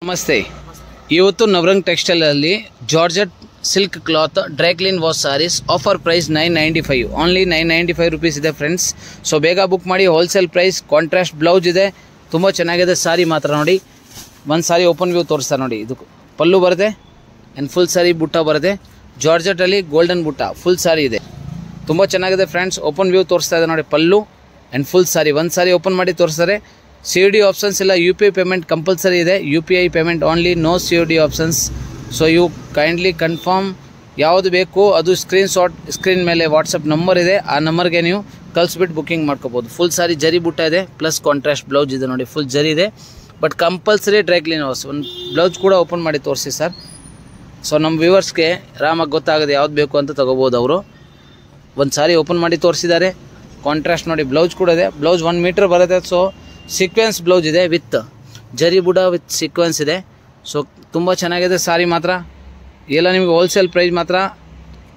ನಮಸ್ತೆ. ಇವತ್ತು ನವರಂಗ್ ಟೆಕ್ಸ್ಟೈಲ್ ಅಲ್ಲಿ georgette silk cloth dry clean wash saris offer price 995 only 995 rupees ಇದೆ ಫ್ರೆಂಡ್ಸ್. ಸೊ ಬೇಗ ಬುಕ್ ಮಾಡಿ. Wholesale price. ಕಾಂಟ್ರಾಸ್ಟ್ ಬ್ಲೌಸ್ ಇದೆ, ತುಂಬ ಚೆನ್ನಾಗಿದೆ ಸಾರಿ ಮಾತ್ರ. ನೋಡಿ ಒಂದು ಸಾರಿ ಓಪನ್ ವ್ಯೂ ತೋರಿಸ್ತಾ ನೋಡಿ. ಇದು ಪಲ್ಲು ಬರುತ್ತೆ ಆ್ಯಂಡ್ ಫುಲ್ ಸಾರಿ ಬುಟ್ಟ ಬರುತ್ತೆ. ಜಾರ್ಜೆಟಲ್ಲಿ ಗೋಲ್ಡನ್ ಬುಟ್ಟ ಫುಲ್ ಸಾರಿ ಇದೆ, ತುಂಬ ಚೆನ್ನಾಗಿದೆ ಫ್ರೆಂಡ್ಸ್. ಓಪನ್ ವ್ಯೂ ತೋರಿಸ್ತಾ ಇದೆ ನೋಡಿ. Pallu and full sari. ಒಂದು ಸಾರಿ ಓಪನ್ ಮಾಡಿ ತೋರಿಸ್ತಾರೆ. COD ಆಪ್ಷನ್ಸ್ ಇಲ್ಲ, UPI ಪೇಮೆಂಟ್ ಕಂಪಲ್ಸರಿ ಇದೆ. UPI payment only, no COD options. So you kindly confirm ಯಾವುದು ಬೇಕು ಅದು ಸ್ಕ್ರೀನ್ ಮೇಲೆ ವಾಟ್ಸಪ್ ನಂಬರ್ ಇದೆ, ಆ ನಂಬರ್ಗೆ ನೀವು ಕಳಿಸ್ಬಿಟ್ಟು ಬುಕ್ಕಿಂಗ್ ಮಾಡ್ಕೋಬೋದು. ಫುಲ್ ಸಾರಿ ಜರಿ ಬುಟ್ಟ ಇದೆ, ಪ್ಲಸ್ ಕಾಂಟ್ರಾಸ್ಟ್ ಬ್ಲೌಸ್ ಇದೆ ನೋಡಿ. ಫುಲ್ ಜರಿ ಇದೆ, but compulsory dry clean wash. ಒಂದು ಬ್ಲೌಸ್ ಕೂಡ ಓಪನ್ ಮಾಡಿ ತೋರಿಸಿ ಸರ್. ಸೊ ನಮ್ಮ ವ್ಯೂವರ್ಸ್ಗೆ ಆರಾಮಾಗಿ ಗೊತ್ತಾಗದೆ ಯಾವ್ದು ಬೇಕು ಅಂತ ತೊಗೋಬೋದು ಅವರು. ಒಂದು ಸಾರಿ ಓಪನ್ ಮಾಡಿ ತೋರಿಸಿದ್ದಾರೆ. ಕಾಂಟ್ರಾಸ್ಟ್ ನೋಡಿ, ಬ್ಲೌಸ್ ಕೂಡ ಇದೆ. ಬ್ಲೌಸ್ 1 ಮೀಟರ್ ಬರುತ್ತೆ. ಸೊ ಸೀಕ್ವೆನ್ಸ್ ಬ್ಲೌಸ್ ಇದೆ ವಿತ್ ಜರಿ ಬುಡ ವಿತ್ ಸೀಕ್ವೆನ್ಸ್ ಇದೆ. ಸೊ ತುಂಬ ಚೆನ್ನಾಗಿದೆ ಸಾರಿ ಮಾತ್ರ. ಎಲ್ಲ ನಿಮಗೆ ಹೋಲ್ಸೇಲ್ ಪ್ರೈಸ್ ಮಾತ್ರ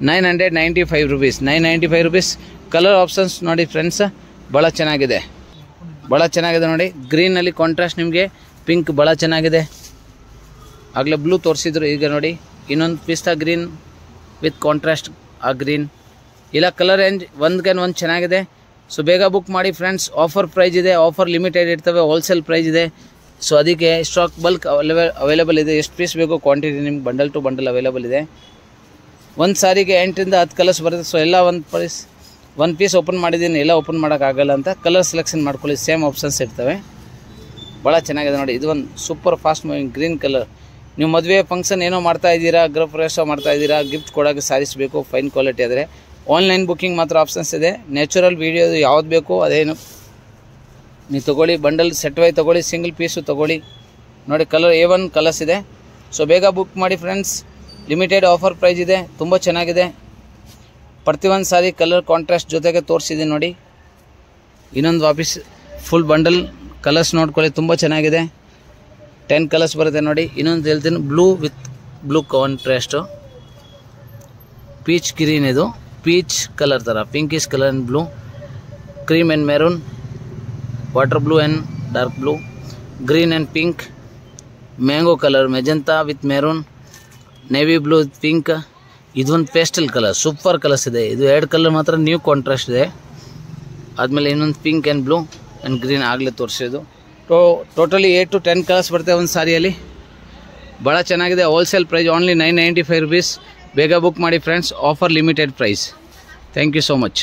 995 ರೂಪೀಸ್. 995 ರೂಪೀಸ್. ಕಲರ್ ಆಪ್ಷನ್ಸ್ ನೋಡಿ ಫ್ರೆಂಡ್ಸ್, ಭಾಳ ಚೆನ್ನಾಗಿದೆ, ಭಾಳ ಚೆನ್ನಾಗಿದೆ ನೋಡಿ. ಗ್ರೀನಲ್ಲಿ ಕಾಂಟ್ರಾಸ್ಟ್, ನಿಮಗೆ ಪಿಂಕ್ ಭಾಳ ಚೆನ್ನಾಗಿದೆ. ಆಗಲೇ ಬ್ಲೂ ತೋರಿಸಿದ್ರು, ಈಗ ನೋಡಿ ಇನ್ನೊಂದು ಪಿಸ್ತಾ ಗ್ರೀನ್ ವಿತ್ ಕಾಂಟ್ರಾಸ್ಟ್ ಆ ಗ್ರೀನ್. ಇಲ್ಲ ಕಲರ್ ರೇಂಜ್ ಒಂದ್ಗೆ ಒಂದು ಚೆನ್ನಾಗಿದೆ. ಸೊ ಬೇಗ ಬುಕ್ ಮಾಡಿ ಫ್ರೆಂಡ್ಸ್. ಆಫರ್ ಪ್ರೈಸ್ ಇದೆ, ಆಫರ್ ಲಿಮಿಟೆಡ್ ಇರ್ತವೆ, ಹೋಲ್ಸೇಲ್ ಪ್ರೈಸ್ ಇದೆ. ಸೊ ಅದಕ್ಕೆ ಸ್ಟಾಕ್ ಬಲ್ಕ್ ಅವೈಲೇಬಲ್ ಇದೆ. ಎಷ್ಟು ಪೀಸ್ ಬೇಕು ಕ್ವಾಂಟಿಟಿ ನಿಮ್ಗೆ ಬಂಡಲ್ ಟು ಬಂಡಲ್ ಅವೈಲೇಬಲ್ ಇದೆ. ಒಂದು ಸಾರಿಗೆ 8ರಿಂದ 10 ಕಲರ್ಸ್ ಬರುತ್ತೆ. ಸೊ ಎಲ್ಲ ಒಂದು ಪೀಸ್ ಓಪನ್ ಮಾಡಿದ್ದೀನಿ, ಎಲ್ಲ ಓಪನ್ ಮಾಡೋಕ್ಕಾಗಲ್ಲ ಅಂತ ಕಲರ್ ಸೆಲೆಕ್ಷನ್ ಮಾಡ್ಕೊಳ್ಳಿ. ಸೇಮ್ ಆಪ್ಷನ್ಸ್ ಇರ್ತವೆ, ಭಾಳ ಚೆನ್ನಾಗಿದೆ ನೋಡಿ. ಇದು ಒಂದು super fast moving green colour. ನೀವು ಮದುವೆ ಫಂಕ್ಷನ್ ಏನೋ ಮಾಡ್ತಾ ಇದ್ದೀರಾ, ಗೃಹ ಪ್ರವೇಶ ಮಾಡ್ತಾ ಇದ್ದೀರಾ, ಗಿಫ್ಟ್ ಕೊಡೋಕ್ಕೆ ಸಾರೀಸ್ ಬೇಕು ಫೈನ್ ಕ್ವಾಲಿಟಿ ಆದರೆ ಆನ್ಲೈನ್ ಬುಕ್ಕಿಂಗ್ ಮಾತ್ರ ಆಪ್ಷನ್ಸ್ ಇದೆ. ನ್ಯಾಚುರಲ್ ವೀಡಿಯೋ ಯಾವ್ದು ಬೇಕು ಅದೇನು ನೀವು ತೊಗೊಳ್ಳಿ. ಬಂಡಲ್ ಸೆಟ್ ವೈ ತೊಗೊಳ್ಳಿ, ಸಿಂಗಲ್ ಪೀಸು ತೊಗೊಳ್ಳಿ. ನೋಡಿ ಕಲರ್ A1 ಕಲರ್ಸ್ ಇದೆ. ಸೊ ಬೇಗ ಬುಕ್ ಮಾಡಿ ಫ್ರೆಂಡ್ಸ್. ಲಿಮಿಟೆಡ್ ಆಫರ್ ಪ್ರೈಸ್ ಇದೆ, ತುಂಬ ಚೆನ್ನಾಗಿದೆ. ಪ್ರತಿಯೊಂದು ಸಾರಿ ಕಲರ್ ಕಾಂಟ್ರಾಸ್ಟ್ ಜೊತೆಗೆ ತೋರಿಸಿದ್ದೀನಿ ನೋಡಿ. ಇನ್ನೊಂದು ವಾಪಸ್ ಫುಲ್ ಬಂಡಲ್ ಕಲರ್ಸ್ ನೋಡ್ಕೊಳ್ಳಿ, ತುಂಬ ಚೆನ್ನಾಗಿದೆ. 10 ಕಲರ್ಸ್ ಬರುತ್ತೆ ನೋಡಿ. ಇನ್ನೊಂದು ಹೇಳ್ತೀನಿ, blue with blue contrast, peach green. ಇದು ಪೀಚ್ ಕಲರ್ ಥರ, pinkish colour and blue, cream and maroon, water blue and dark blue, green and pink, mango colour, magenta with maroon, navy blue with pink. ಇದೊಂದು pastel colour, super colours ಇದೆ. ಇದು 2 colour ಮಾತ್ರ new contrast ಇದೆ. ಆದಮೇಲೆ ಇನ್ನೊಂದು pink and blue and green ಆಗಲೇ ತೋರಿಸಿದ್ದು. Totally 8 to 10 colours ಬರ್ತವೆ ಒಂದು ಸಾರಿಯಲ್ಲಿ. ಭಾಳ ಚೆನ್ನಾಗಿದೆ. Wholesale price only 995 rupees. ಬೇಗ ಬುಕ್ ಮಾಡಿ friends. Offer limited price. Thank you so much.